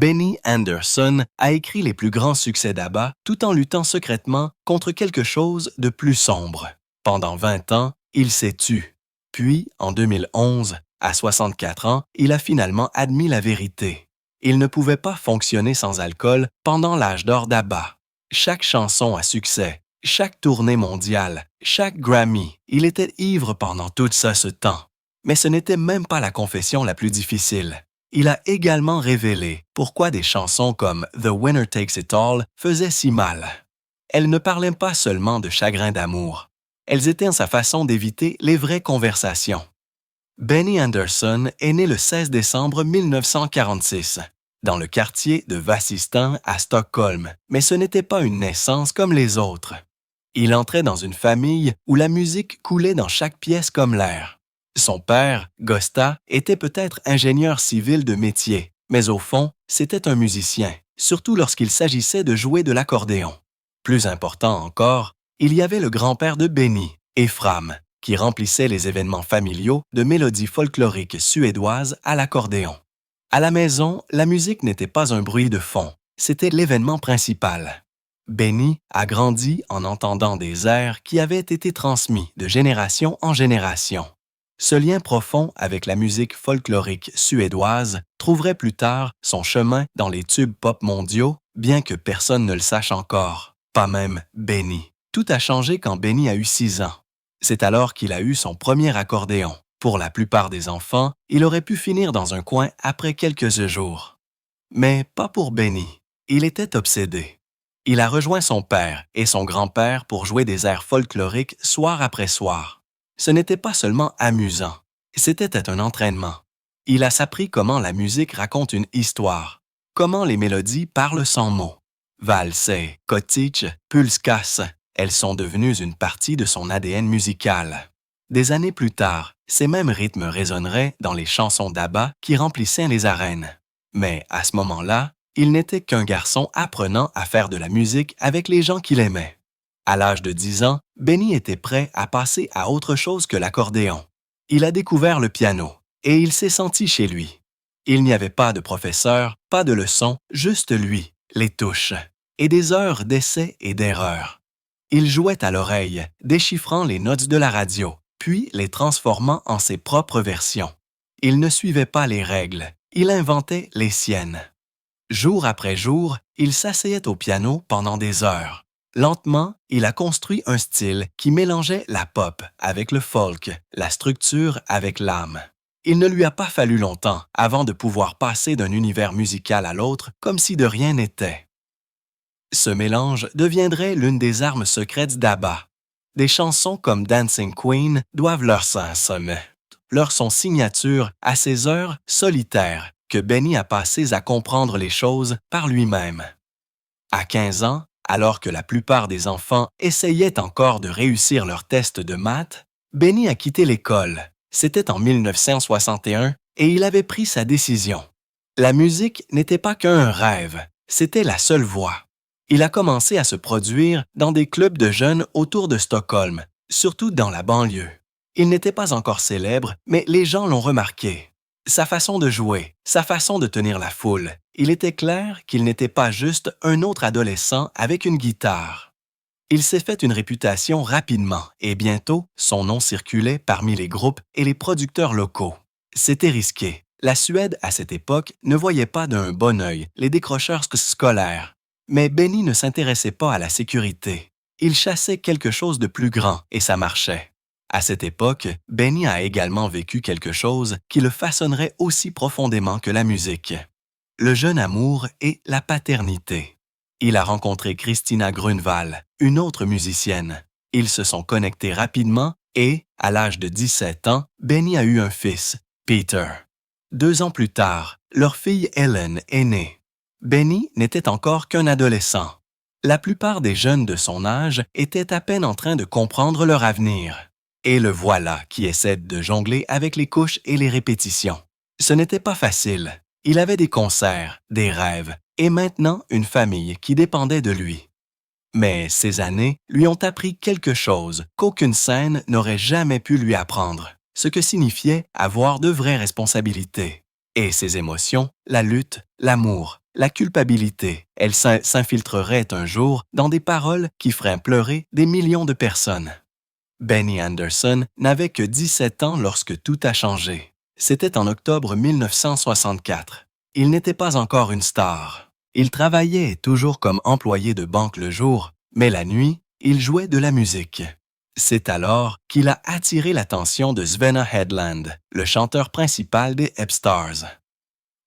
Benny Andersson a écrit les plus grands succès d'ABBA tout en luttant secrètement contre quelque chose de plus sombre. Pendant 20 ans, il s'est tu. Puis, en 2011, à 64 ans, il a finalement admis la vérité. Il ne pouvait pas fonctionner sans alcool pendant l'âge d'or d'ABBA. Chaque chanson à succès, chaque tournée mondiale, chaque Grammy, il était ivre pendant tout ça ce temps. Mais ce n'était même pas la confession la plus difficile. Il a également révélé pourquoi des chansons comme The Winner Takes It All faisaient si mal. Elles ne parlaient pas seulement de chagrin d'amour. Elles étaient sa façon d'éviter les vraies conversations. Benny Andersson est né le 16 décembre 1946, dans le quartier de Vasistan à Stockholm, mais ce n'était pas une naissance comme les autres. Il entrait dans une famille où la musique coulait dans chaque pièce comme l'air. Son père, Gosta, était peut-être ingénieur civil de métier, mais au fond, c'était un musicien, surtout lorsqu'il s'agissait de jouer de l'accordéon. Plus important encore, il y avait le grand-père de Benny, Ephraim, qui remplissait les événements familiaux de mélodies folkloriques suédoises à l'accordéon. À la maison, la musique n'était pas un bruit de fond, c'était l'événement principal. Benny a grandi en entendant des airs qui avaient été transmis de génération en génération. Ce lien profond avec la musique folklorique suédoise trouverait plus tard son chemin dans les tubes pop mondiaux, bien que personne ne le sache encore, pas même Benny. Tout a changé quand Benny a eu 6 ans. C'est alors qu'il a eu son premier accordéon. Pour la plupart des enfants, il aurait pu finir dans un coin après quelques jours. Mais pas pour Benny. Il était obsédé. Il a rejoint son père et son grand-père pour jouer des airs folkloriques soir après soir. Ce n'était pas seulement amusant, c'était un entraînement. Il a appris comment la musique raconte une histoire, comment les mélodies parlent sans mots. Valse, kotić, pulskas, elles sont devenues une partie de son ADN musical. Des années plus tard, ces mêmes rythmes résonneraient dans les chansons d'ABBA qui remplissaient les arènes. Mais à ce moment-là, il n'était qu'un garçon apprenant à faire de la musique avec les gens qu'il aimait. À l'âge de 10 ans, Benny était prêt à passer à autre chose que l'accordéon. Il a découvert le piano et il s'est senti chez lui. Il n'y avait pas de professeur, pas de leçon, juste lui, les touches, et des heures d'essais et d'erreurs. Il jouait à l'oreille, déchiffrant les notes de la radio, puis les transformant en ses propres versions. Il ne suivait pas les règles, il inventait les siennes. Jour après jour, il s'asseyait au piano pendant des heures. Lentement, il a construit un style qui mélangeait la pop avec le folk, la structure avec l'âme. Il ne lui a pas fallu longtemps avant de pouvoir passer d'un univers musical à l'autre comme si de rien n'était. Ce mélange deviendrait l'une des armes secrètes d'ABBA. Des chansons comme Dancing Queen doivent leur son signature à ces heures solitaires que Benny a passées à comprendre les choses par lui-même. À 15 ans, alors que la plupart des enfants essayaient encore de réussir leurs tests de maths, Benny a quitté l'école. C'était en 1961 et il avait pris sa décision. La musique n'était pas qu'un rêve, c'était la seule voie. Il a commencé à se produire dans des clubs de jeunes autour de Stockholm, surtout dans la banlieue. Il n'était pas encore célèbre, mais les gens l'ont remarqué. Sa façon de jouer, sa façon de tenir la foule, il était clair qu'il n'était pas juste un autre adolescent avec une guitare. Il s'est fait une réputation rapidement et bientôt, son nom circulait parmi les groupes et les producteurs locaux. C'était risqué. La Suède, à cette époque, ne voyait pas d'un bon œil les décrocheurs scolaires. Mais Benny ne s'intéressait pas à la sécurité. Il chassait quelque chose de plus grand et ça marchait. À cette époque, Benny a également vécu quelque chose qui le façonnerait aussi profondément que la musique. Le jeune amour et la paternité. Il a rencontré Christina Grunwald, une autre musicienne. Ils se sont connectés rapidement et, à l'âge de 17 ans, Benny a eu un fils, Peter. 2 ans plus tard, leur fille Ellen est née. Benny n'était encore qu'un adolescent. La plupart des jeunes de son âge étaient à peine en train de comprendre leur avenir. Et le voilà qui essaie de jongler avec les couches et les répétitions. Ce n'était pas facile. Il avait des concerts, des rêves, et maintenant une famille qui dépendait de lui. Mais ces années lui ont appris quelque chose qu'aucune scène n'aurait jamais pu lui apprendre, ce que signifiait avoir de vraies responsabilités. Et ces émotions, la lutte, l'amour, la culpabilité, elles s'infiltreraient un jour dans des paroles qui feraient pleurer des millions de personnes. Benny Andersson n'avait que 17 ans lorsque tout a changé. C'était en octobre 1964. Il n'était pas encore une star. Il travaillait toujours comme employé de banque le jour, mais la nuit, il jouait de la musique. C'est alors qu'il a attiré l'attention de Svenna Hedlund, le chanteur principal des Hep Stars.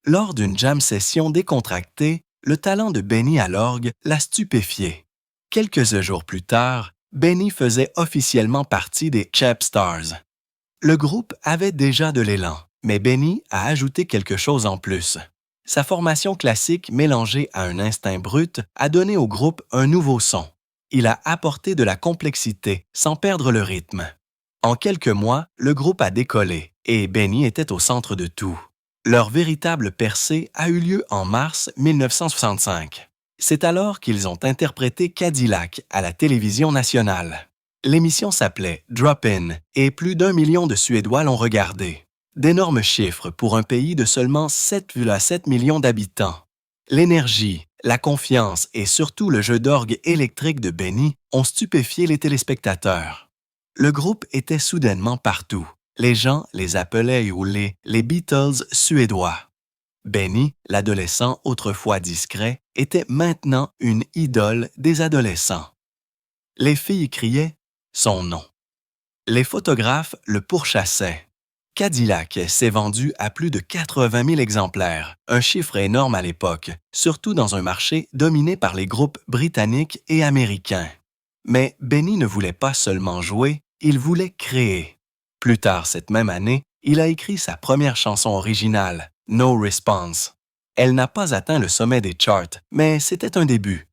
Lors d'une jam session décontractée, le talent de Benny à l'orgue l'a stupéfié. Quelques jours plus tard, Benny faisait officiellement partie des Hep Stars. Le groupe avait déjà de l'élan, mais Benny a ajouté quelque chose en plus. Sa formation classique mélangée à un instinct brut a donné au groupe un nouveau son. Il a apporté de la complexité sans perdre le rythme. En quelques mois, le groupe a décollé et Benny était au centre de tout. Leur véritable percée a eu lieu en mars 1965. C'est alors qu'ils ont interprété Cadillac à la télévision nationale. L'émission s'appelait Drop-In et plus d'1 million de Suédois l'ont regardé. D'énormes chiffres pour un pays de seulement 7,7 millions d'habitants. L'énergie, la confiance et surtout le jeu d'orgue électrique de Benny ont stupéfié les téléspectateurs. Le groupe était soudainement partout. Les gens les appelaient les Beatles suédois. Benny, l'adolescent autrefois discret, était maintenant une idole des adolescents. Les filles criaient son nom. Les photographes le pourchassaient. Cadillac s'est vendu à plus de 80 000 exemplaires, un chiffre énorme à l'époque, surtout dans un marché dominé par les groupes britanniques et américains. Mais Benny ne voulait pas seulement jouer, il voulait créer. Plus tard cette même année, il a écrit sa première chanson originale, No Response. Elle n'a pas atteint le sommet des charts, mais c'était un début.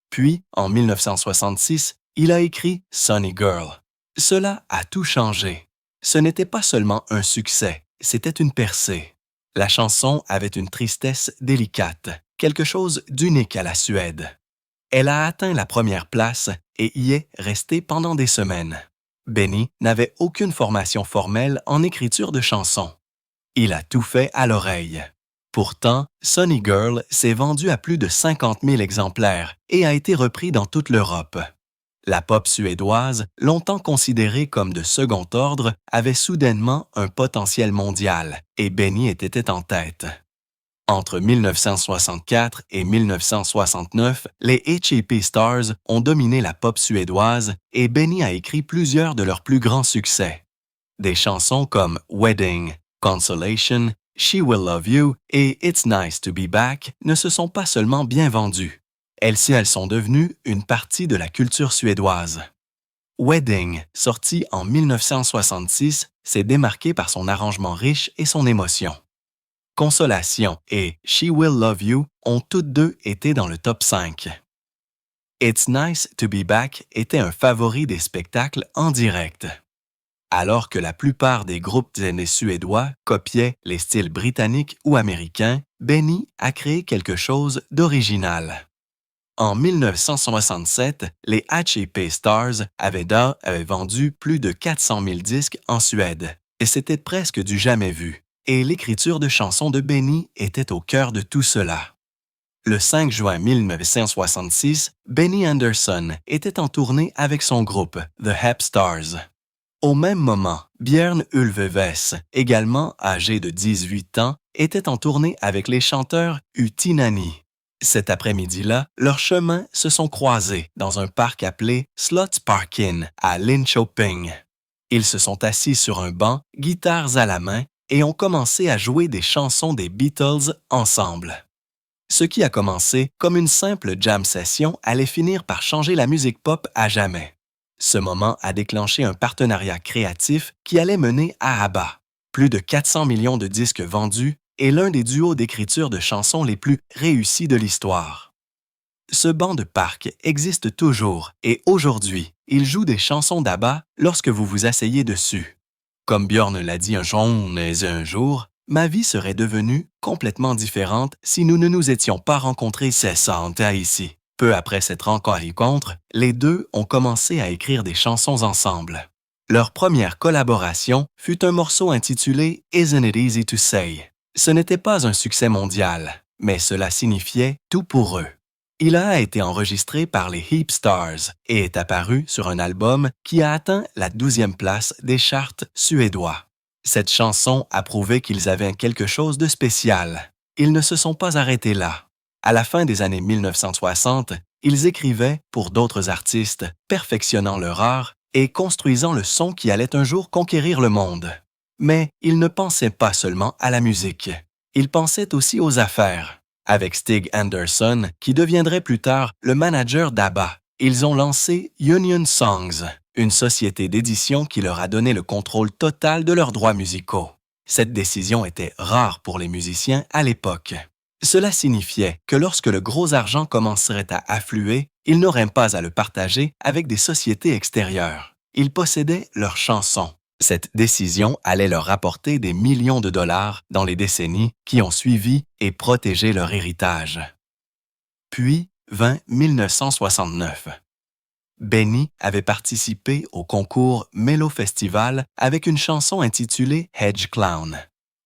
Puis, en 1966, il a écrit Sunny Girl. Cela a tout changé. Ce n'était pas seulement un succès, c'était une percée. La chanson avait une tristesse délicate, quelque chose d'unique à la Suède. Elle a atteint la première place et y est restée pendant des semaines. Benny n'avait aucune formation formelle en écriture de chansons. Il a tout fait à l'oreille. Pourtant, Sunny Girl s'est vendu à plus de 50 000 exemplaires et a été repris dans toute l'Europe. La pop suédoise, longtemps considérée comme de second ordre, avait soudainement un potentiel mondial et Benny était en tête. Entre 1964 et 1969, les H.E.P. Stars ont dominé la pop suédoise et Benny a écrit plusieurs de leurs plus grands succès. Des chansons comme Wedding, Consolation, She Will Love You et It's Nice to Be Back ne se sont pas seulement bien vendues. Elles sont devenues une partie de la culture suédoise. Wedding, sorti en 1966, s'est démarqué par son arrangement riche et son émotion. Consolation et She Will Love You ont toutes deux été dans le top 5. It's Nice to Be Back était un favori des spectacles en direct. Alors que la plupart des groupes aînés suédois copiaient les styles britanniques ou américains, Benny a créé quelque chose d'original. En 1967, les H.E.P. Stars avaient vendu plus de 400 000 disques en Suède, et c'était presque du jamais vu. Et l'écriture de chansons de Benny était au cœur de tout cela. Le 5 juin 1966, Benny Andersson était en tournée avec son groupe, The Hep Stars. Au même moment, Björn Ulvaeus, également âgé de 18 ans, était en tournée avec les chanteurs Utinani. Cet après-midi-là, leurs chemins se sont croisés dans un parc appelé Slottsparken à Linköping. Ils se sont assis sur un banc, guitares à la main, et ont commencé à jouer des chansons des Beatles ensemble. Ce qui a commencé comme une simple jam session allait finir par changer la musique pop à jamais. Ce moment a déclenché un partenariat créatif qui allait mener à ABBA. Plus de 400 millions de disques vendus et l'un des duos d'écriture de chansons les plus réussis de l'histoire. Ce banc de parc existe toujours et aujourd'hui, il joue des chansons d'ABBA lorsque vous vous asseyez dessus. Comme Björn l'a dit un jour, ma vie serait devenue complètement différente si nous ne nous étions pas rencontrés cessantes ici. Peu après cette rencontre, les deux ont commencé à écrire des chansons ensemble. Leur première collaboration fut un morceau intitulé Isn't It Easy to Say. Ce n'était pas un succès mondial, mais cela signifiait tout pour eux. Il a été enregistré par les Heap Stars et est apparu sur un album qui a atteint la 12e place des charts suédois. Cette chanson a prouvé qu'ils avaient quelque chose de spécial. Ils ne se sont pas arrêtés là. À la fin des années 1960, ils écrivaient pour d'autres artistes, perfectionnant leur art et construisant le son qui allait un jour conquérir le monde. Mais ils ne pensaient pas seulement à la musique. Ils pensaient aussi aux affaires. Avec Stig Anderson, qui deviendrait plus tard le manager d'ABBA, ils ont lancé Union Songs, une société d'édition qui leur a donné le contrôle total de leurs droits musicaux. Cette décision était rare pour les musiciens à l'époque. Cela signifiait que lorsque le gros argent commencerait à affluer, ils n'auraient pas à le partager avec des sociétés extérieures. Ils possédaient leurs chansons. Cette décision allait leur rapporter des millions de dollars dans les décennies qui ont suivi et protégé leur héritage. Puis vint 1969. Benny avait participé au concours Mello Festival avec une chanson intitulée Hedge Clown.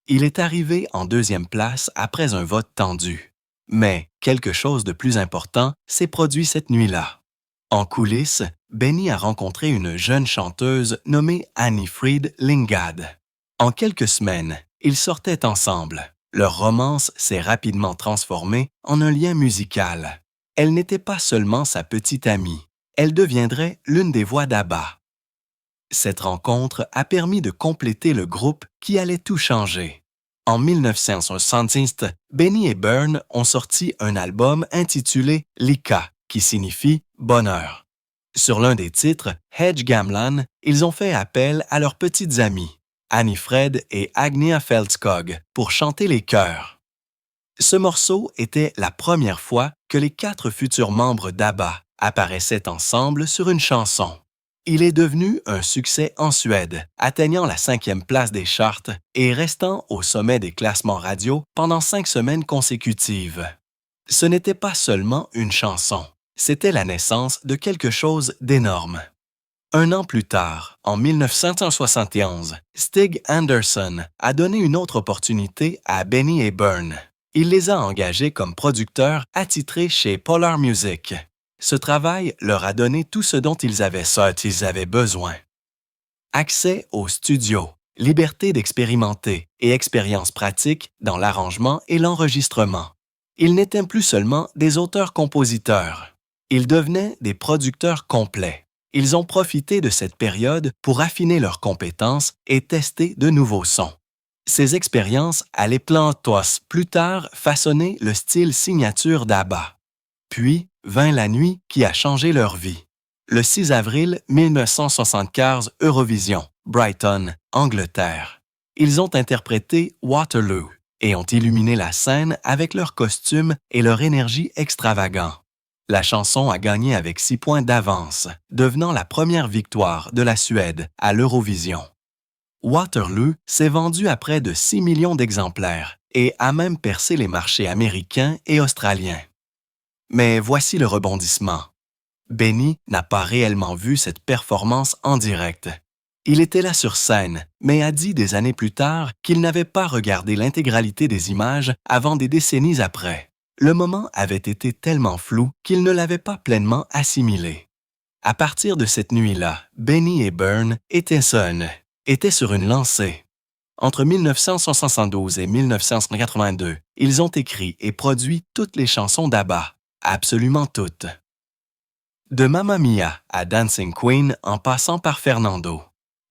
Il est arrivé en 2e place après un vote tendu. Mais quelque chose de plus important s'est produit cette nuit-là. En coulisses, Benny a rencontré une jeune chanteuse nommée Anni-Frid Lyngad. En quelques semaines, ils sortaient ensemble. Leur romance s'est rapidement transformée en un lien musical. Elle n'était pas seulement sa petite amie, elle deviendrait l'une des voix d'ABBA. Cette rencontre a permis de compléter le groupe qui allait tout changer. En 1966, Benny et Bern ont sorti un album intitulé Lika, qui signifie « bonheur ». Sur l'un des titres, Hedge Gamlan, ils ont fait appel à leurs petites amies, Anni-Frid et Agnia Feldskog, pour chanter les chœurs. Ce morceau était la première fois que les 4 futurs membres d'ABBA apparaissaient ensemble sur une chanson. Il est devenu un succès en Suède, atteignant la 5e place des charts et restant au sommet des classements radio pendant 5 semaines consécutives. Ce n'était pas seulement une chanson, c'était la naissance de quelque chose d'énorme. 1 an plus tard, en 1971, Stig Anderson a donné une autre opportunité à Benny et Bern. Il les a engagés comme producteurs attitrés chez Polar Music. Ce travail leur a donné tout ce dont ils avaient besoin. Accès au studio, liberté d'expérimenter et expérience pratique dans l'arrangement et l'enregistrement. Ils n'étaient plus seulement des auteurs-compositeurs. Ils devenaient des producteurs complets. Ils ont profité de cette période pour affiner leurs compétences et tester de nouveaux sons. Ces expériences allaient plus tard façonner le style signature d'ABBA. Puis vint la nuit qui a changé leur vie. Le 6 avril 1975, Eurovision, Brighton, Angleterre. Ils ont interprété Waterloo et ont illuminé la scène avec leurs costumes et leur énergie extravagante. La chanson a gagné avec 6 points d'avance, devenant la première victoire de la Suède à l'Eurovision. Waterloo s'est vendu à près de 6 millions d'exemplaires et a même percé les marchés américains et australiens. Mais voici le rebondissement. Benny n'a pas réellement vu cette performance en direct. Il était là sur scène, mais a dit des années plus tard qu'il n'avait pas regardé l'intégralité des images avant des décennies après. Le moment avait été tellement flou qu'il ne l'avait pas pleinement assimilé. À partir de cette nuit-là, Benny et Bern étaient sur une lancée. Entre 1972 et 1982, ils ont écrit et produit toutes les chansons d'ABBA, absolument toutes. De Mamma Mia à Dancing Queen en passant par Fernando.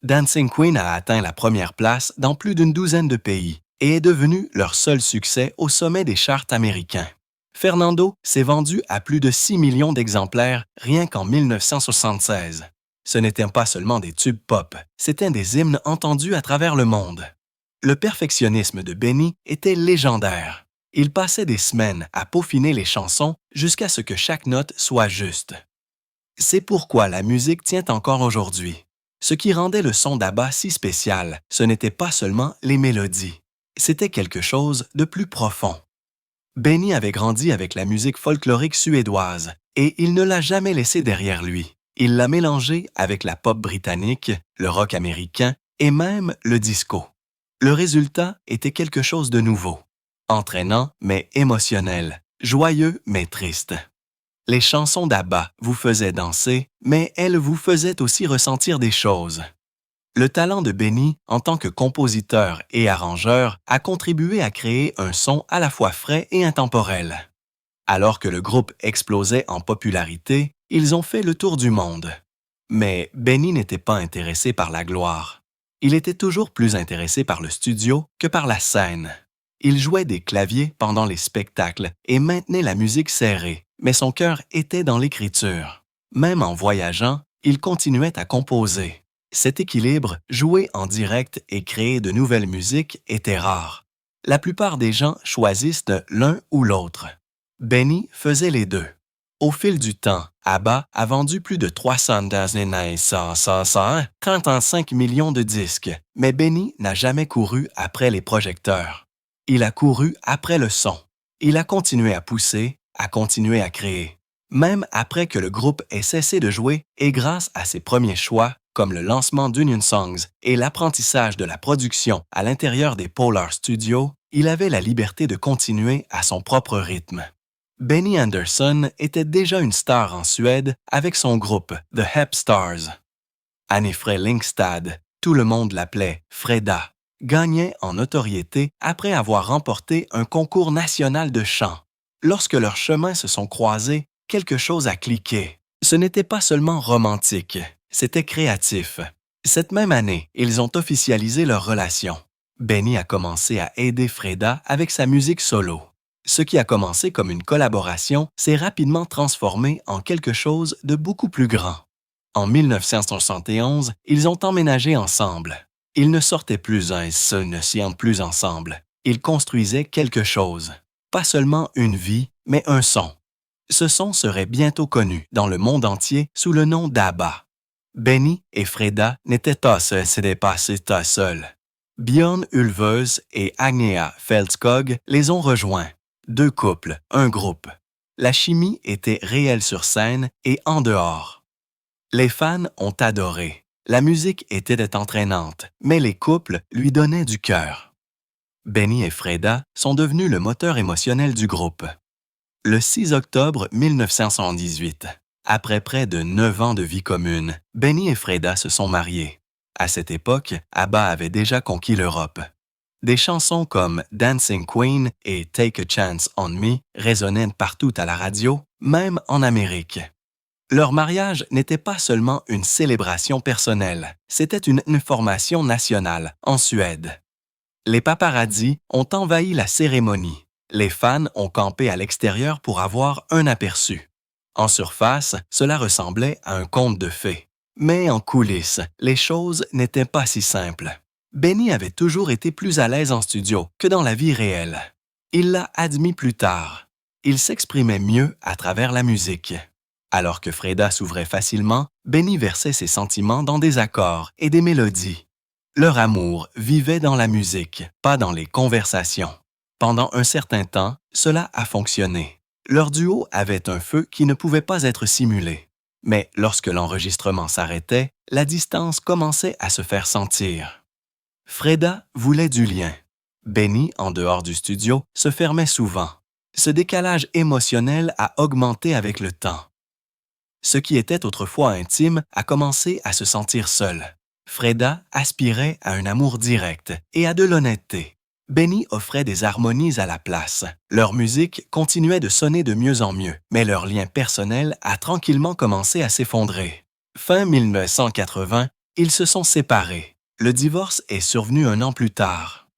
Dancing Queen a atteint la première place dans plus d'une douzaine de pays et est devenu leur seul succès au sommet des charts américains. Fernando s'est vendu à plus de 6 millions d'exemplaires rien qu'en 1976. Ce n'étaient pas seulement des tubes pop, c'étaient des hymnes entendus à travers le monde. Le perfectionnisme de Benny était légendaire. Il passait des semaines à peaufiner les chansons jusqu'à ce que chaque note soit juste. C'est pourquoi la musique tient encore aujourd'hui. Ce qui rendait le son d'ABBA si spécial, ce n'était pas seulement les mélodies. C'était quelque chose de plus profond. Benny avait grandi avec la musique folklorique suédoise et il ne l'a jamais laissée derrière lui. Il l'a mélangée avec la pop britannique, le rock américain et même le disco. Le résultat était quelque chose de nouveau, entraînant mais émotionnel, joyeux mais triste. Les chansons d'Abba vous faisaient danser, mais elles vous faisaient aussi ressentir des choses. Le talent de Benny en tant que compositeur et arrangeur a contribué à créer un son à la fois frais et intemporel. Alors que le groupe explosait en popularité, ils ont fait le tour du monde. Mais Benny n'était pas intéressé par la gloire. Il était toujours plus intéressé par le studio que par la scène. Il jouait des claviers pendant les spectacles et maintenait la musique serrée, mais son cœur était dans l'écriture. Même en voyageant, il continuait à composer. Cet équilibre, jouer en direct et créer de nouvelles musiques, était rare. La plupart des gens choisissent l'un ou l'autre. Benny faisait les deux. Au fil du temps, ABBA a vendu plus de 335 millions de disques, mais Benny n'a jamais couru après les projecteurs. Il a couru après le son. Il a continué à pousser, à continuer à créer. Même après que le groupe ait cessé de jouer et grâce à ses premiers choix, comme le lancement d'Union Songs et l'apprentissage de la production à l'intérieur des Polar Studios, il avait la liberté de continuer à son propre rythme. Benny Andersson était déjà une star en Suède avec son groupe The Hep Stars. Annifred Lyngstad, tout le monde l'appelait Freda, gagnait en notoriété après avoir remporté un concours national de chant. Lorsque leurs chemins se sont croisés, quelque chose a cliqué. Ce n'était pas seulement romantique, c'était créatif. Cette même année, ils ont officialisé leur relation. Benny a commencé à aider Freda avec sa musique solo. Ce qui a commencé comme une collaboration s'est rapidement transformé en quelque chose de beaucoup plus grand. En 1971, ils ont emménagé ensemble. Ils ne sortaient plus un et se ne sientent plus ensemble. Ils construisaient quelque chose. Pas seulement une vie, mais un son. Ce son serait bientôt connu dans le monde entier sous le nom d'ABBA. Benny et Freda n'étaient pas seuls. Björn Ulvaeus et Agnea Fältskog les ont rejoints. 2 couples, un groupe. La chimie était réelle sur scène et en dehors. Les fans ont adoré. La musique était entraînante, mais les couples lui donnaient du cœur. Benny et Freda sont devenus le moteur émotionnel du groupe. Le 6 octobre 1978, après près de 9 ans de vie commune, Benny et Freda se sont mariés. À cette époque, ABBA avait déjà conquis l'Europe. Des chansons comme Dancing Queen et Take a Chance on Me résonnaient partout à la radio, même en Amérique. Leur mariage n'était pas seulement une célébration personnelle, c'était une information nationale en Suède. Les paparazzis ont envahi la cérémonie. Les fans ont campé à l'extérieur pour avoir un aperçu. En surface, cela ressemblait à un conte de fées. Mais en coulisses, les choses n'étaient pas si simples. Benny avait toujours été plus à l'aise en studio que dans la vie réelle. Il l'a admis plus tard. Il s'exprimait mieux à travers la musique. Alors que Freda s'ouvrait facilement, Benny versait ses sentiments dans des accords et des mélodies. Leur amour vivait dans la musique, pas dans les conversations. Pendant un certain temps, cela a fonctionné. Leur duo avait un feu qui ne pouvait pas être simulé. Mais lorsque l'enregistrement s'arrêtait, la distance commençait à se faire sentir. Freda voulait du lien. Benny, en dehors du studio, se fermait souvent. Ce décalage émotionnel a augmenté avec le temps. Ce qui était autrefois intime a commencé à se sentir seul. Freda aspirait à un amour direct et à de l'honnêteté. Benny offrait des harmonies à la place. Leur musique continuait de sonner de mieux en mieux, mais leur lien personnel a tranquillement commencé à s'effondrer. Fin 1980, ils se sont séparés. Le divorce est survenu 1 an plus tard.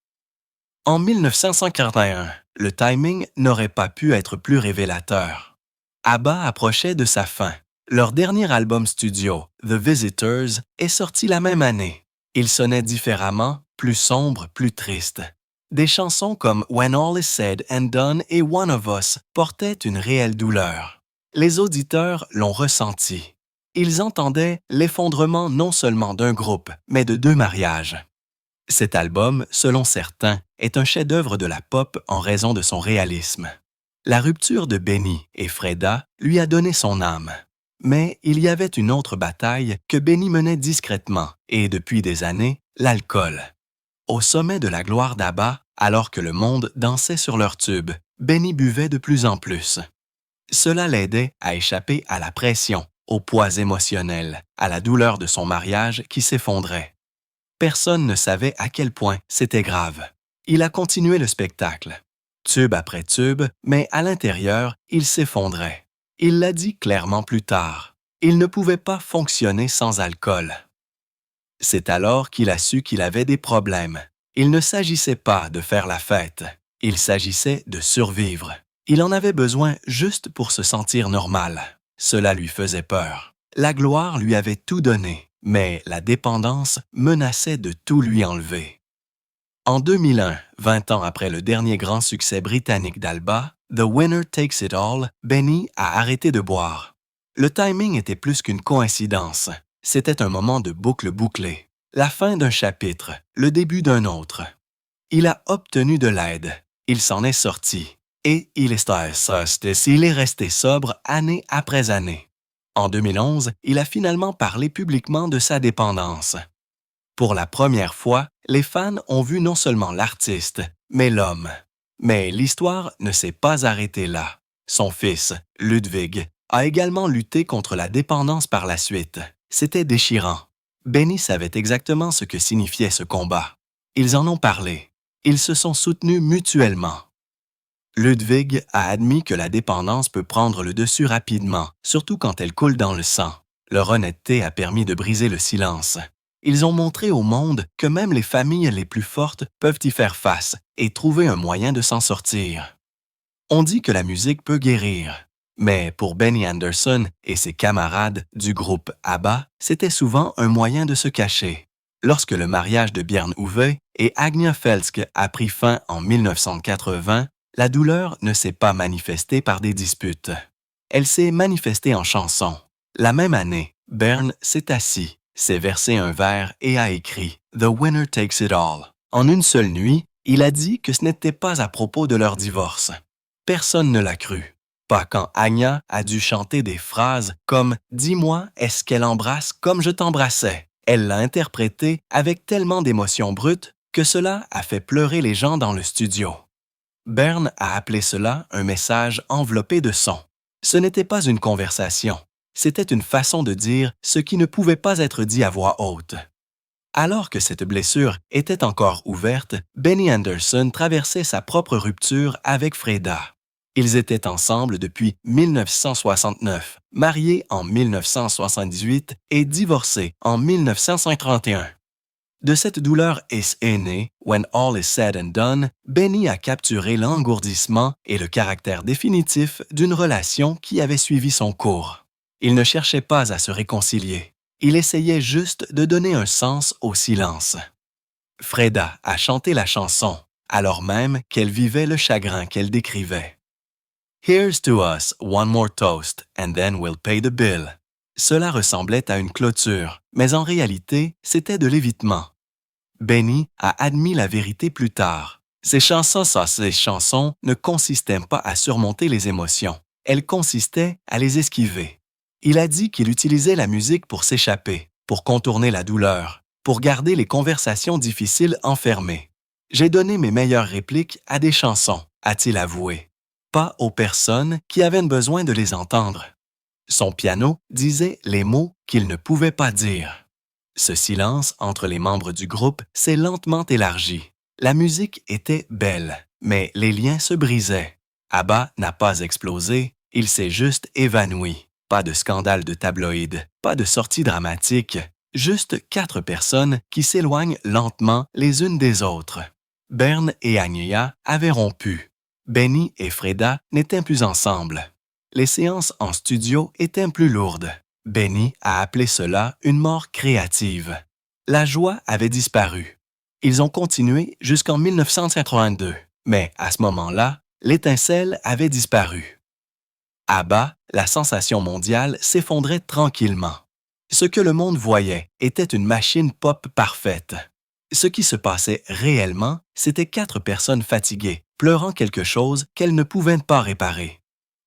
En 1941, le timing n'aurait pas pu être plus révélateur. ABBA approchait de sa fin. Leur dernier album studio, The Visitors, est sorti la même année. Il sonnait différemment, plus sombre, plus triste. Des chansons comme When All Is Said and Done et One of Us portaient une réelle douleur. Les auditeurs l'ont ressenti. Ils entendaient l'effondrement non seulement d'un groupe, mais de 2 mariages. Cet album, selon certains, est un chef-d'œuvre de la pop en raison de son réalisme. La rupture de Benny et Freda lui a donné son âme. Mais il y avait une autre bataille que Benny menait discrètement, et depuis des années, l'alcool. Au sommet de la gloire d'ABBA, alors que le monde dansait sur leur tube, Benny buvait de plus en plus. Cela l'aidait à échapper à la pression, au poids émotionnel, à la douleur de son mariage qui s'effondrait. Personne ne savait à quel point c'était grave. Il a continué le spectacle, tube après tube, mais à l'intérieur, il s'effondrait. Il l'a dit clairement plus tard. Il ne pouvait pas fonctionner sans alcool. C'est alors qu'il a su qu'il avait des problèmes. Il ne s'agissait pas de faire la fête. Il s'agissait de survivre. Il en avait besoin juste pour se sentir normal. Cela lui faisait peur. La gloire lui avait tout donné, mais la dépendance menaçait de tout lui enlever. En 2001, 20 ans après le dernier grand succès britannique d'Alba, The Winner Takes It All, Benny a arrêté de boire. Le timing était plus qu'une coïncidence. C'était un moment de boucle bouclée. La fin d'un chapitre, le début d'un autre. Il a obtenu de l'aide. Il s'en est sorti. Et il est resté sobre année après année. En 2011, il a finalement parlé publiquement de sa dépendance. Pour la première fois, les fans ont vu non seulement l'artiste, mais l'homme. Mais l'histoire ne s'est pas arrêtée là. Son fils, Ludwig, a également lutté contre la dépendance par la suite. C'était déchirant. Benny savait exactement ce que signifiait ce combat. Ils en ont parlé. Ils se sont soutenus mutuellement. Ludwig a admis que la dépendance peut prendre le dessus rapidement, surtout quand elle coule dans le sang. Leur honnêteté a permis de briser le silence. Ils ont montré au monde que même les familles les plus fortes peuvent y faire face et trouver un moyen de s'en sortir. On dit que la musique peut guérir, mais pour Benny Andersson et ses camarades du groupe ABBA, c'était souvent un moyen de se cacher. Lorsque le mariage de Björn Ulvaeus et Agnia Felsk a pris fin en 1980, la douleur ne s'est pas manifestée par des disputes. Elle s'est manifestée en chansons. La même année, Björn s'est assis, s'est versé un verre et a écrit « The Winner Takes It All ». En une seule nuit, il a dit que ce n'était pas à propos de leur divorce. Personne ne l'a cru. Pas quand Agnia a dû chanter des phrases comme « Dis-moi, est-ce qu'elle embrasse comme je t'embrassais ». Elle l'a interprété avec tellement d'émotions brutes que cela a fait pleurer les gens dans le studio. Björn a appelé cela un message enveloppé de son. Ce n'était pas une conversation. C'était une façon de dire ce qui ne pouvait pas être dit à voix haute. Alors que cette blessure était encore ouverte, Benny Andersson traversait sa propre rupture avec Freda. Ils étaient ensemble depuis 1969, mariés en 1978 et divorcés en 1931. De cette douleur est né, When All Is Said and Done, Benny a capturé l'engourdissement et le caractère définitif d'une relation qui avait suivi son cours. Il ne cherchait pas à se réconcilier. Il essayait juste de donner un sens au silence. Freda a chanté la chanson, alors même qu'elle vivait le chagrin qu'elle décrivait. Here's to us, one more toast, and then we'll pay the bill. Cela ressemblait à une clôture, mais en réalité, c'était de l'évitement. Benny a admis la vérité plus tard. Ses chansons ne consistaient pas à surmonter les émotions. Elles consistaient à les esquiver. Il a dit qu'il utilisait la musique pour s'échapper, pour contourner la douleur, pour garder les conversations difficiles enfermées. J'ai donné mes meilleures répliques à des chansons, a-t-il avoué. Pas aux personnes qui avaient besoin de les entendre. Son piano disait les mots qu'il ne pouvait pas dire. Ce silence entre les membres du groupe s'est lentement élargi. La musique était belle, mais les liens se brisaient. ABBA n'a pas explosé, il s'est juste évanoui. Pas de scandale de tabloïd, pas de sortie dramatique, juste 4 personnes qui s'éloignent lentement les unes des autres. Björn et Agnia avaient rompu. Benny et Freda n'étaient plus ensemble. Les séances en studio étaient plus lourdes. Benny a appelé cela une mort créative. La joie avait disparu. Ils ont continué jusqu'en 1982, mais à ce moment-là, l'étincelle avait disparu. ABBA, la sensation mondiale, s'effondrait tranquillement. Ce que le monde voyait était une machine pop parfaite. Ce qui se passait réellement, c'était 4 personnes fatiguées, pleurant quelque chose qu'elles ne pouvaient pas réparer.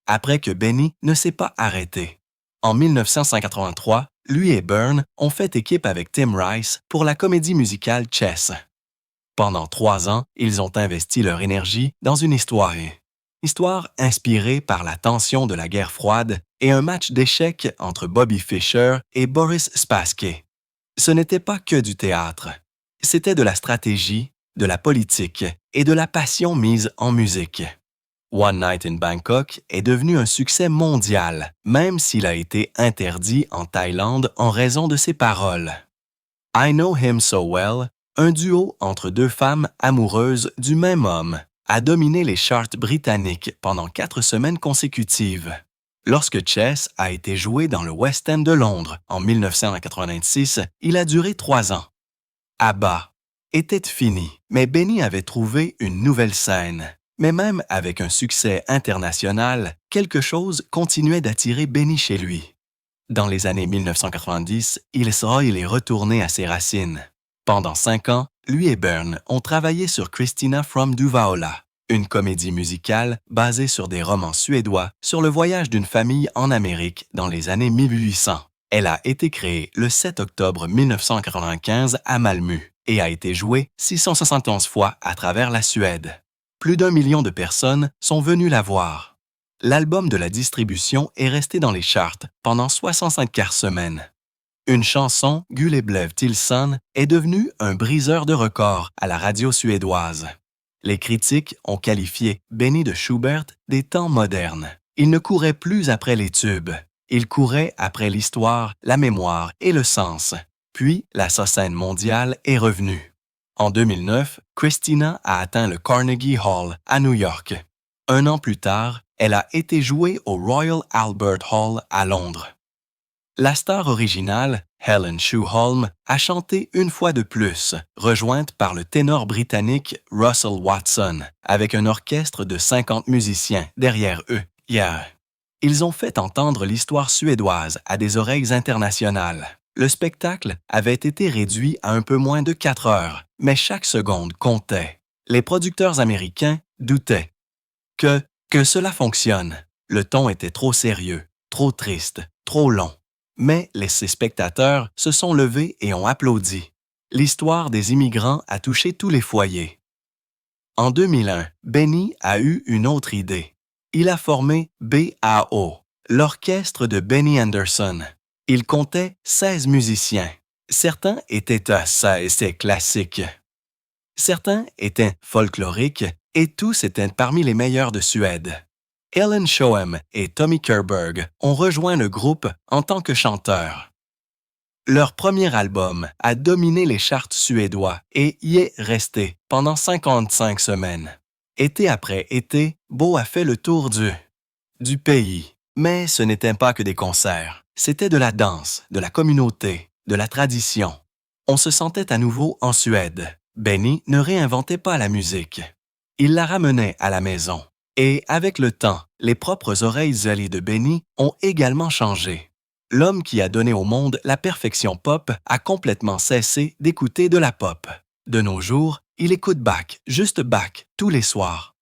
Après que Benny ne s'est pas arrêté. En 1983, lui et Björn ont fait équipe avec Tim Rice pour la comédie musicale Chess. Pendant 3 ans, ils ont investi leur énergie dans une histoire. Histoire inspirée par la tension de la guerre froide et un match d'échecs entre Bobby Fischer et Boris Spassky. Ce n'était pas que du théâtre. C'était de la stratégie, de la politique et de la passion mise en musique. One Night in Bangkok est devenu un succès mondial, même s'il a été interdit en Thaïlande en raison de ses paroles. I Know Him So Well, un duo entre deux femmes amoureuses du même homme, a dominé les charts britanniques pendant 4 semaines consécutives. Lorsque Chess a été joué dans le West End de Londres en 1986, il a duré 3 ans. ABBA était fini, mais Benny avait trouvé une nouvelle scène. Mais même avec un succès international, quelque chose continuait d'attirer Benny chez lui. Dans les années 1990, il est retourné à ses racines. Pendant 5 ans, lui et Byrne ont travaillé sur Christina from Duveola, une comédie musicale basée sur des romans suédois sur le voyage d'une famille en Amérique dans les années 1800. Elle a été créée le 7 octobre 1995 à Malmö et a été jouée 671 fois à travers la Suède. Plus d'1 million de personnes sont venues la voir. L'album de la distribution est resté dans les charts pendant 65 semaines. Une chanson, Gule blev Tilson, est devenue un briseur de records à la radio suédoise. Les critiques ont qualifié Benny de Schubert des temps modernes. Il ne courait plus après les tubes. Il courait après l'histoire, la mémoire et le sens. Puis, la scène mondiale est revenue. En 2009, Christina a atteint le Carnegie Hall à New York. 1 an plus tard, elle a été jouée au Royal Albert Hall à Londres. La star originale, Helen Schuholm, a chanté une fois de plus, rejointe par le ténor britannique Russell Watson, avec un orchestre de 50 musiciens derrière eux. Ils ont fait entendre l'histoire suédoise à des oreilles internationales. Le spectacle avait été réduit à un peu moins de 4 heures, mais chaque seconde comptait. Les producteurs américains doutaient que cela fonctionne. Le ton était trop sérieux, trop triste, trop long. Mais ces spectateurs se sont levés et ont applaudi. L'histoire des immigrants a touché tous les foyers. En 2001, Benny a eu une autre idée. Il a formé BAO, l'orchestre de Benny Andersson. Il comptait 16 musiciens. Certains étaient assez classiques. Certains étaient folkloriques et tous étaient parmi les meilleurs de Suède. Ellen Schoem et Tommy Körberg ont rejoint le groupe en tant que chanteurs. Leur premier album a dominé les charts suédois et y est resté pendant 55 semaines. Été après été, Bo a fait le tour du pays. Mais ce n'était pas que des concerts. C'était de la danse, de la communauté, de la tradition. On se sentait à nouveau en Suède. Benny ne réinventait pas la musique. Il la ramenait à la maison. Et avec le temps, les propres oreilles zélées de Benny ont également changé. L'homme qui a donné au monde la perfection pop a complètement cessé d'écouter de la pop. De nos jours, il écoute Bach, juste Bach, tous les soirs.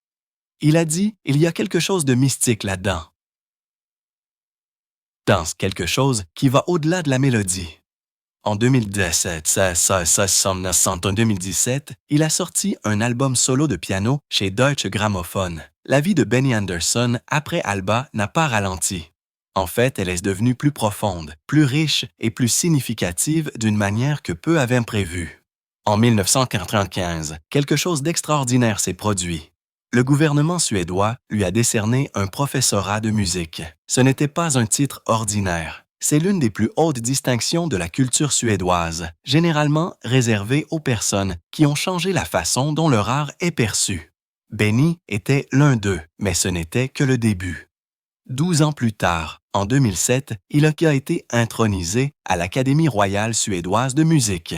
Il a dit, il y a quelque chose de mystique là-dedans. Danse quelque chose qui va au-delà de la mélodie. En 2017, il a sorti un album solo de piano chez Deutsche Grammophon. La vie de Benny Andersson après ABBA n'a pas ralenti. En fait, elle est devenue plus profonde, plus riche et plus significative d'une manière que peu avaient prévu. En 1995, quelque chose d'extraordinaire s'est produit. Le gouvernement suédois lui a décerné un professorat de musique. Ce n'était pas un titre ordinaire. C'est l'une des plus hautes distinctions de la culture suédoise, généralement réservée aux personnes qui ont changé la façon dont leur art est perçu. Benny était l'un d'eux, mais ce n'était que le début. 12 ans plus tard, en 2007, il a été intronisé à l'Académie royale suédoise de musique.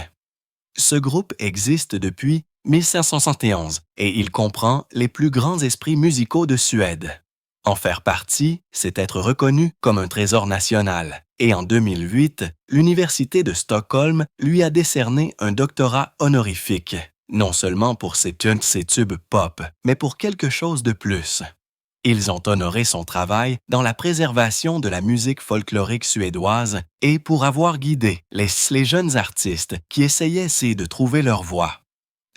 Ce groupe existe depuis 1571 et il comprend les plus grands esprits musicaux de Suède. En faire partie, c'est être reconnu comme un trésor national. Et en 2008, l'Université de Stockholm lui a décerné un doctorat honorifique, non seulement pour ses tubes pop, mais pour quelque chose de plus. Ils ont honoré son travail dans la préservation de la musique folklorique suédoise et pour avoir guidé les jeunes artistes qui essayaient de trouver leur voix.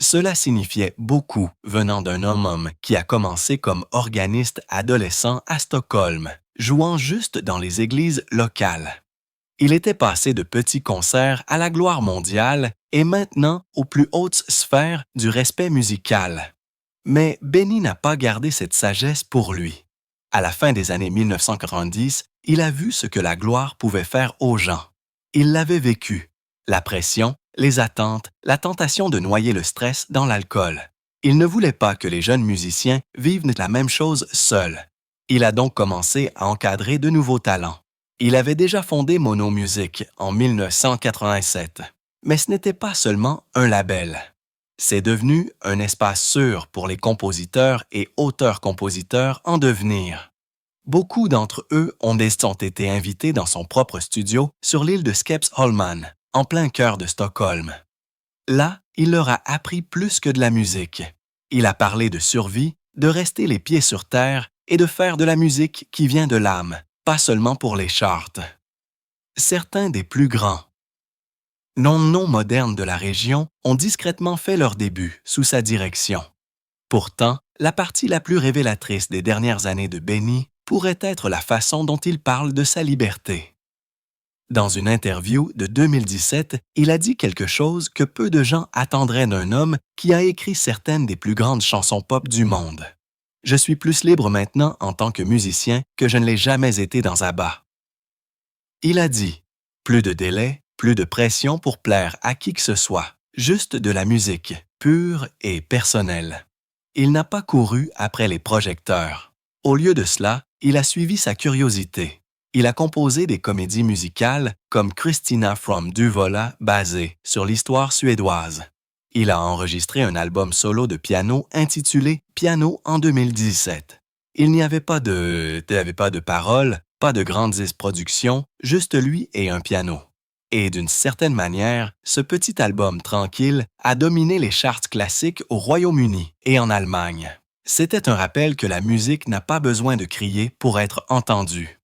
Cela signifiait beaucoup venant d'un homme qui a commencé comme organiste adolescent à Stockholm, jouant juste dans les églises locales. Il était passé de petits concerts à la gloire mondiale et maintenant aux plus hautes sphères du respect musical. Mais Benny n'a pas gardé cette sagesse pour lui. À la fin des années 1990, il a vu ce que la gloire pouvait faire aux gens. Il l'avait vécu. La pression, les attentes, la tentation de noyer le stress dans l'alcool. Il ne voulait pas que les jeunes musiciens vivent la même chose seuls. Il a donc commencé à encadrer de nouveaux talents. Il avait déjà fondé Mono Music en 1987. Mais ce n'était pas seulement un label. C'est devenu un espace sûr pour les compositeurs et auteurs-compositeurs en devenir. Beaucoup d'entre eux ont été invités dans son propre studio sur l'île de Skeppsholmen, en plein cœur de Stockholm. Là, il leur a appris plus que de la musique. Il a parlé de survie, de rester les pieds sur terre et de faire de la musique qui vient de l'âme, pas seulement pour les charts. Certains des plus grands non modernes de la région ont discrètement fait leur début sous sa direction. Pourtant, la partie la plus révélatrice des dernières années de Benny pourrait être la façon dont il parle de sa liberté. Dans une interview de 2017, il a dit quelque chose que peu de gens attendraient d'un homme qui a écrit certaines des plus grandes chansons pop du monde. « Je suis plus libre maintenant en tant que musicien que je ne l'ai jamais été dans ABBA. » Il a dit « Plus de délai, plus de pression pour plaire à qui que ce soit, juste de la musique, pure et personnelle. » Il n'a pas couru après les projecteurs. Au lieu de cela, il a suivi sa curiosité. Il a composé des comédies musicales comme Christina from Duveala basée sur l'histoire suédoise. Il a enregistré un album solo de piano intitulé Piano en 2017. Il n'y avait pas de paroles, pas de grandes productions, juste lui et un piano. Et d'une certaine manière, ce petit album tranquille a dominé les charts classiques au Royaume-Uni et en Allemagne. C'était un rappel que la musique n'a pas besoin de crier pour être entendue.